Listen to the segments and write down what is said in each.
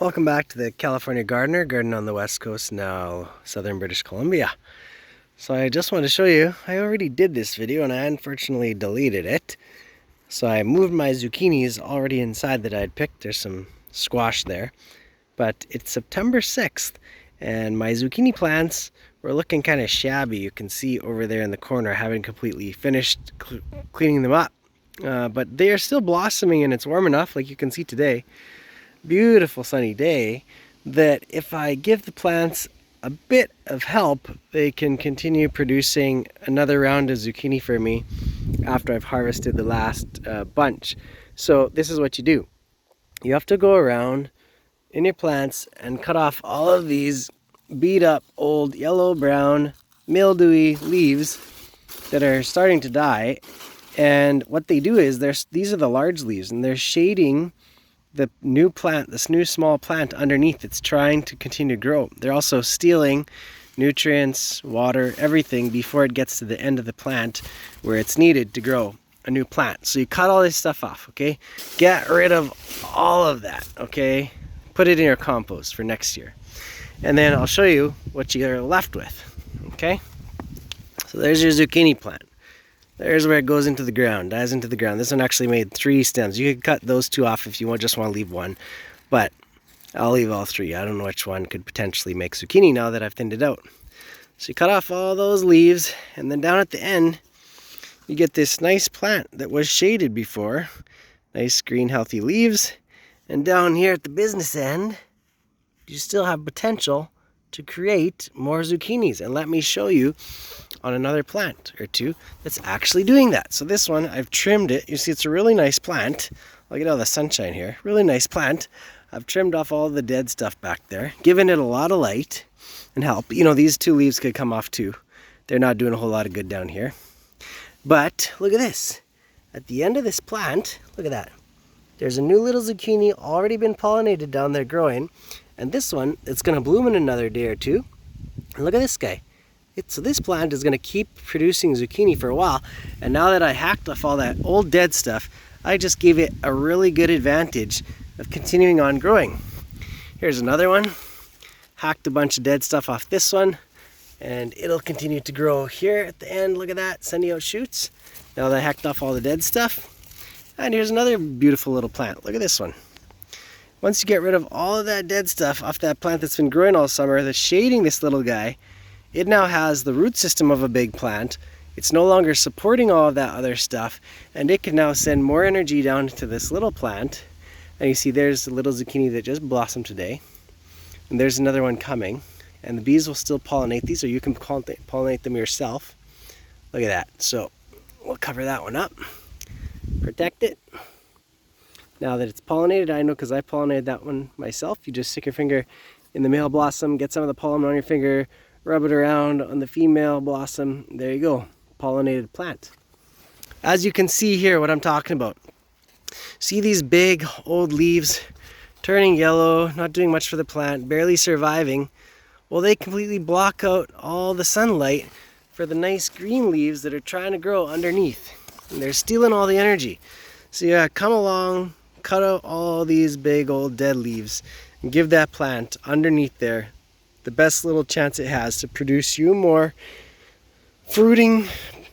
Welcome back to the California Gardener, garden on the west coast, now southern British Columbia. So I just wanted to show you, I already did this video and I unfortunately deleted it. So I moved my zucchinis already inside that I had picked. There's some squash there. But it's September 6th and my zucchini plants were looking kind of shabby. You can see over there in the corner I haven't completely finished cleaning them up. But they are still blossoming and it's warm enough, like you can see today. Beautiful sunny day, that if I give the plants a bit of help, they can continue producing another round of zucchini for me after I've harvested the last bunch. So this is what you do. You have to go around in your plants and cut off all of these beat up old yellow, brown, mildewy leaves that are starting to die. And what they do is these are the large leaves and they're shading the new plant, this new small plant underneath that's trying to continue to grow. They're also stealing nutrients, water, everything before it gets to the end of the plant where it's needed to grow a new plant. So you cut all this stuff off, okay? Get rid of all of that, okay? Put it in your compost for next year. And then I'll show you what you're left with, okay? So there's your zucchini plant. There's where it goes into the ground, dives into the ground. This one actually made 3 stems. You could cut those 2 off if you just want to leave one, but I'll leave all 3. I don't know which one could potentially make zucchini now that I've thinned it out. So you cut off all those leaves, and then down at the end, you get this nice plant that was shaded before. Nice green healthy leaves. And down here at the business end, you still have potential to create more zucchinis. And let me show you on another plant or 2 that's actually doing that. So this one, I've trimmed it. You see it's a really nice plant. Look at all the sunshine here. Really nice plant. I've trimmed off all the dead stuff back there, given it a lot of light and help. You know, these 2 leaves could come off too. They're not doing a whole lot of good down here. But look at this. At the end of this plant, look at that. There's a new little zucchini already been pollinated down there growing. And this one, it's going to bloom in another day or 2. And look at this guy. So this plant is going to keep producing zucchini for a while. And now that I hacked off all that old dead stuff, I just gave it a really good advantage of continuing on growing. Here's another one. Hacked a bunch of dead stuff off this one. And it'll continue to grow here at the end. Look at that, sending out shoots. Now that I hacked off all the dead stuff. And here's another beautiful little plant. Look at this one. Once you get rid of all of that dead stuff off that plant that's been growing all summer, that's shading this little guy, it now has the root system of a big plant. It's no longer supporting all of that other stuff, and it can now send more energy down to this little plant. And you see there's the little zucchini that just blossomed today. And there's another one coming. And the bees will still pollinate these, or you can pollinate them yourself. Look at that. So we'll cover that one up. Protect it. Now that it's pollinated, I know because I pollinated that one myself. You just stick your finger in the male blossom, get some of the pollen on your finger, rub it around on the female blossom. There you go, pollinated plant. As you can see here, what I'm talking about. See these big old leaves turning yellow, not doing much for the plant, barely surviving. Well, they completely block out all the sunlight for the nice green leaves that are trying to grow underneath. And they're stealing all the energy. So yeah, come along, cut out all these big old dead leaves and give that plant underneath there the best little chance it has to produce you more fruiting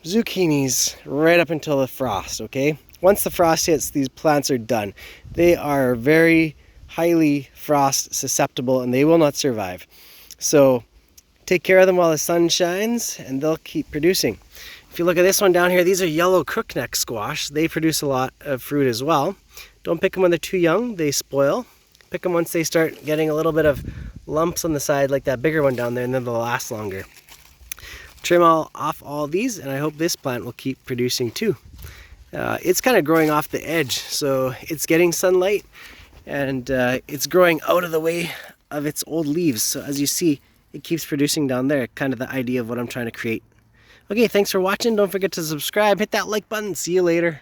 zucchinis right up until the frost, okay? Once the frost hits, these plants are done. They are very highly frost susceptible and they will not survive. So take care of them while the sun shines and they'll keep producing. If you look at this one down here, these are yellow crookneck squash. They produce a lot of fruit as well. Don't pick them when they're too young, they spoil. Pick them once they start getting a little bit of lumps on the side like that bigger one down there, and then they'll last longer. Trim off all these, and I hope this plant will keep producing too. It's kind of growing off the edge, so it's getting sunlight, and it's growing out of the way of its old leaves. So as you see, it keeps producing down there, kind of the idea of what I'm trying to create. Okay, thanks for watching. Don't forget to subscribe, hit that like button. See you later.